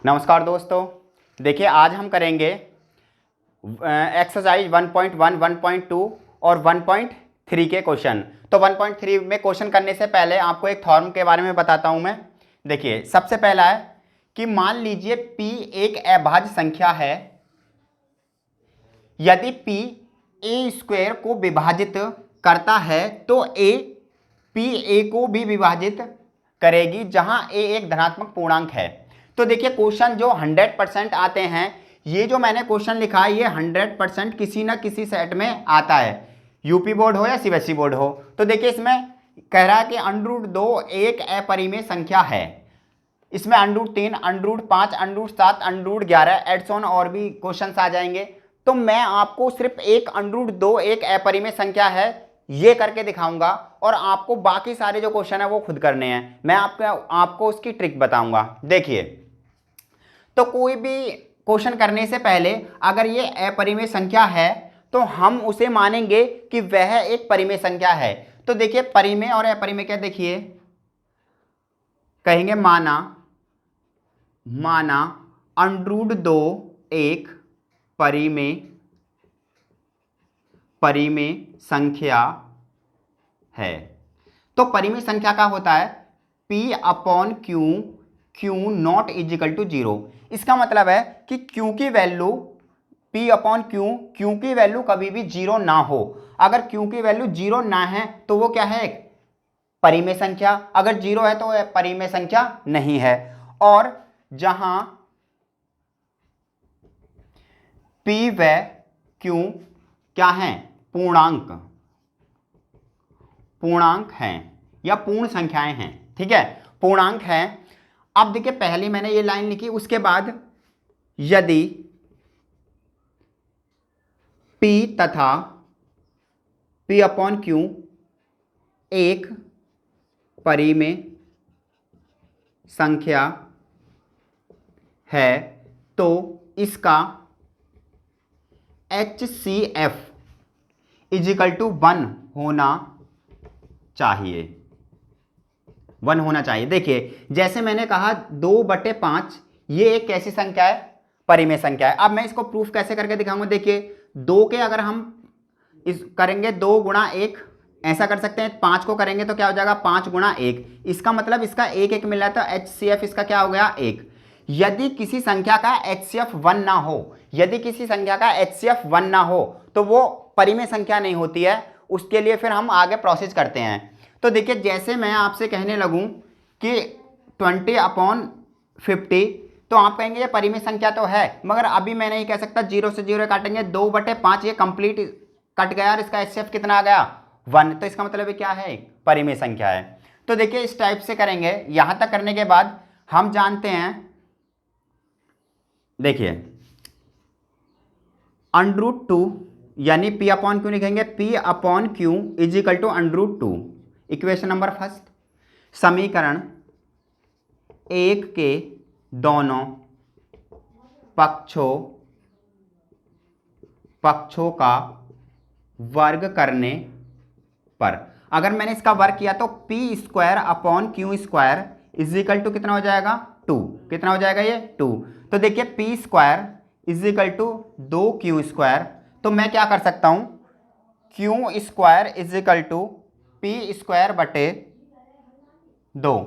नमस्कार दोस्तों, देखिए आज हम करेंगे एक्सरसाइज 1.1, 1.2 और 1.3 के क्वेश्चन। तो 1.3 में क्वेश्चन करने से पहले आपको एक फॉर्म के बारे में बताता हूं मैं। देखिए सबसे पहला है कि मान लीजिए p एक अभाज्य संख्या है। यदि p a स्क्वायर को विभाजित करता है तो a p a को भी विभाजित करेगी, जहां a एक धनात्मक पूर्णांक है। तो देखिए क्वेश्चन जो 100% आते हैं, ये जो मैंने क्वेश्चन लिखा है ये 100% किसी ना किसी सेट में आता है, यूपी बोर्ड हो या सीबीएसई बोर्ड हो। तो देखिए इसमें कह रहा है कि √2 एक अपरिमेय संख्या है। इसमें √3, √5, √7, √11 एड्स ऑन और भी क्वेश्चन आ जाएंगे। तो मैं आपको सिर्फ एक √2 एक अपरिमेय संख्या है ये करके दिखाऊंगा, और आपको बाकी सारे जो क्वेश्चन है वो खुद करने हैं। मैं आपको उसकी ट्रिक बताऊंगा। देखिए, तो कोई भी क्वेश्चन करने से पहले अगर ये अपरिमेय संख्या है तो हम उसे मानेंगे कि वह एक परिमेय संख्या है। तो देखिए परिमेय और अपरिमेय क्या, देखिए कहेंगे माना √2 एक परिमेय संख्या है। तो परिमेय संख्या का होता है P/Q, Q not is equal to 0। इसका मतलब है कि Q की वैल्यू P/Q की वैल्यू कभी भी 0 ना हो। अगर Q की वैल्यू 0 ना है तो वो क्या है, एक परिमेय संख्या। अगर 0 है तो वह परिमेय संख्या नहीं है। और जहां P व Q क्या है, पूर्णांक हैं या पूर्ण संख्याएं हैं। ठीक है, पूर्णांक हैं। अब देखिए पहले मैंने ये लाइन लिखी, उसके बाद यदि P तथा P/Q एक परिमेय संख्या है तो इसका HCF इजिकल टू 1 होना चाहिए। 1 होना चाहिए। देखिए जैसे मैंने कहा 2/5 ये एक कैसी संख्या है, परिमेय संख्या है। अब मैं इसको प्रूफ कैसे करके दिखाऊंगा। देखिए 2 के अगर हम इस करेंगे 2 गुणा 1, ऐसा कर सकते हैं। 5 को करेंगे तो क्या हो जाएगा, 5 गुणा 1। इसका मतलब इसका 1 मिल रहा है, तो HCF इसका क्या हो गया, 1। यदि किसी संख्या का HCF 1 ना हो, यदि किसी संख्या का HCF 1 ना हो तो वो परिमेय संख्या नहीं होती है। उसके लिए फिर हम आगे प्रोसेस करते हैं। तो देखिए जैसे मैं आपसे कहने लगूं कि 20/50, तो आप कहेंगे ये परिमेय संख्या तो है, मगर अभी मैं नहीं कह सकता। 0 से 0 काटेंगे, 2/5 ये कंप्लीट कट गया और इसका HCF कितना आ गया, 1। तो इसका मतलब ये क्या है, परिमेय संख्या है। तो देखिए इस टाइप से करेंगे। यहां तक करने के बाद हम जानते हैं, देखिए √2 यानी P/Q लिखेंगे, P/Q equal to √2। Equation number first, समीकरण 1 के दोनों पक्षों का वर्ग करने पर, अगर मैंने इसका वर्ग किया तो P²/Q² इजिकल टू कितना हो जाएगा, 2। कितना हो जाएगा ये, 2। तो देखिए P² इजिकल टू 2Q²। तो मैं क्या कर सकता हूं, Q² इजिकल टू P²/2।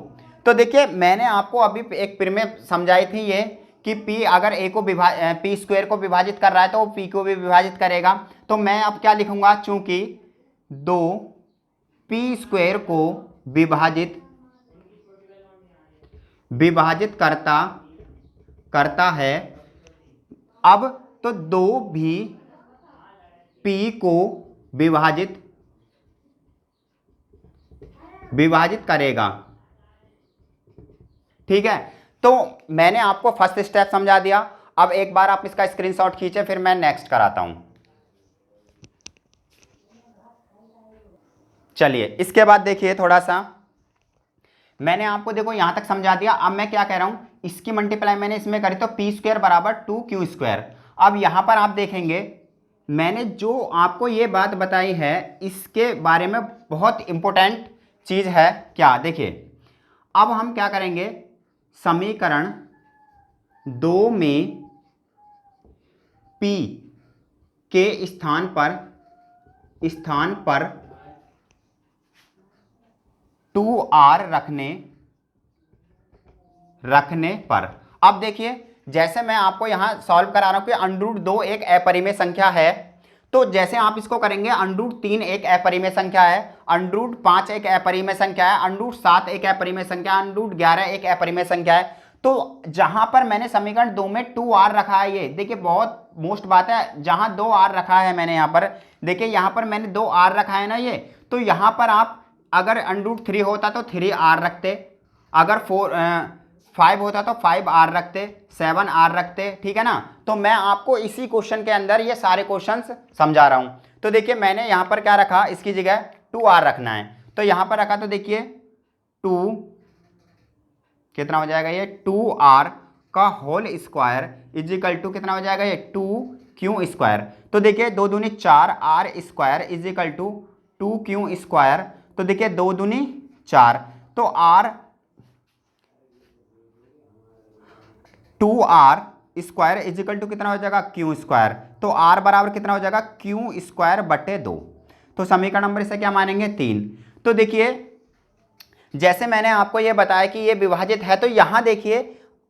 तो देखिए मैंने आपको अभी एक परिमेय समझाई थी ये कि P अगर A को P² को विभाजित कर रहा है तो वो P को भी विभाजित करेगा। तो मैं अब क्या लिखूंगा, चूंकि 2 P² को विभाजित करता है, अब तो 2 भी P को विभाजित करेगा। ठीक है, तो मैंने आपको फर्स्ट स्टेप समझा दिया। अब एक बार आप इसका स्क्रीनशॉट खींचे, फिर मैं नेक्स्ट कराता हूं। चलिए इसके बाद देखिए, थोड़ा सा मैंने आपको देखो यहां तक समझा दिया। अब मैं क्या कह रहा हूं, इसकी मल्टीप्लाई मैंने इसमें करी तो P² बराबर 2Q²। अब यहां पर आप देखेंगे मैंने जो आपको ये बात बताई है इसके बारे में बहुत इंपॉर्टेंट चीज है क्या, देखिए अब हम क्या करेंगे, समीकरण 2 में p के स्थान पर 2r रखने पर। अब देखिए जैसे मैं आपको यहां सॉल्व करा रहा हूं कि √2 एक अपरिमेय संख्या है, तो जैसे आप इसको करेंगे √3 एक अपरिमेय संख्या है, √5 एक अपरिमेय संख्या है, √7 एक अपरिमेय संख्या है, √11 एक अपरिमेय संख्या है। तो जहां पर मैंने समीकरण 2 में 2r रखा है, ये देखिए बहुत मोस्ट बात है, जहां 2r रखा है मैंने यहां पर, देखिए यहां पर मैंने 2r रखा है ना ये, तो यहां पर आप अगर √3 होता तो 3r रखते, अगर 5 होता तो 5r रखते, 7r रखते, ठीक है ना। तो मैं आपको इसी क्वेश्चन के अंदर ये सारे क्वेश्चंस समझा रहा हूं। तो देखिए मैंने यहां पर क्या रखा, इसकी जगह 2r रखना है, तो यहां पर रखा, तो देखिए 2 कितना हो जाएगा, ये 2r का होल स्क्वायर इजिकल टू कितना हो जाएगा, ये 2q स्क्वायर। तो देखिए 2 दूनी 4 r square equal to 2q square. तो देखिए 2 दूनी 4, तो r 2r square equal to कितना हो जाएगा, q स्क्वायर। तो r बराबर कितना हो जाएगा, q स्क्वायर बटे 2। तो समीकरण नंबर इसे क्या मानेंगे, 3। तो देखिए जैसे मैंने आपको ये बताया कि ये विभाजित है, तो यहां देखिए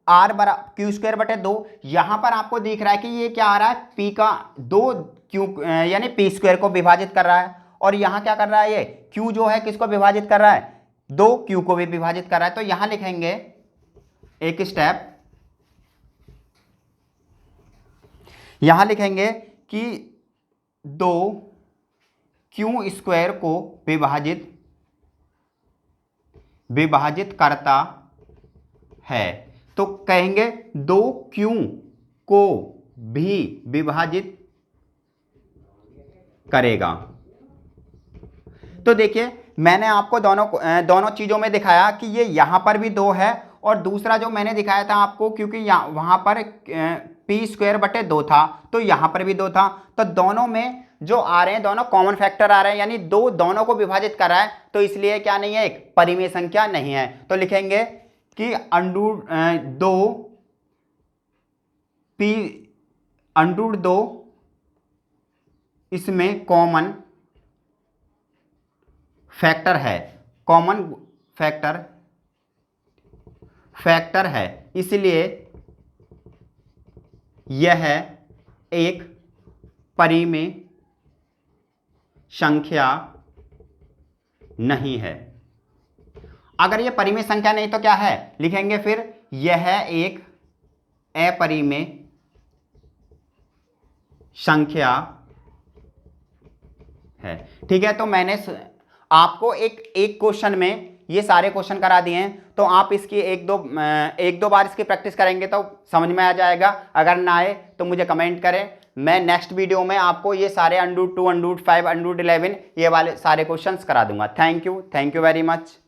r बराबर क्यू स्क्वायर बटे 2, यहां पर आपको दिख रहा है कि ये क्या आ रहा है, p का 2 क्यू यानी p स्क्वायर को विभाजित कर रहा है, और यहां क्या कर रहा है, ये q जो है किसको विभाजित कर रहा है, 2q को भी विभाजित कर रहा है। तो यहां लिखेंगे एक स्टेप, यहां लिखेंगे कि 2q स्क्वायर को विभाजित करता है, तो कहेंगे 2q को भी विभाजित करेगा। तो देखिए मैंने आपको दोनों चीजों में दिखाया कि ये यहां पर भी 2 है, और दूसरा जो मैंने दिखाया था आपको, क्योंकि वहां पर p स्क्वायर बटे 2 था, तो यहां पर भी 2 था, तो दोनों में जो आ रहे हैं दोनों कॉमन फैक्टर आ रहे हैं, यानी 2 दोनों को विभाजित कर रहा है, तो इसलिए क्या नहीं है, एक परिमेय संख्या नहीं है। तो लिखेंगे कि √2 इसमें कॉमन फैक्टर है, कॉमन फैक्टर है, इसलिए यह एक परिमेय संख्या नहीं है। अगर यह परिमेय संख्या नहीं तो क्या है, लिखेंगे फिर यह एक अपरिमेय संख्या है, ठीक है। तो मैंने आपको एक क्वेश्चन में ये सारे क्वेश्चन करा दिए हैं, तो आप इसकी एक दो बार इसकी प्रैक्टिस करेंगे तो समझ में आ जाएगा। अगर ना आए तो मुझे कमेंट करें, मैं नेक्स्ट वीडियो में आपको ये सारे √2, √5, √11 ये वाले सारे क्वेश्चंस करा दूंगा। Thank you very much.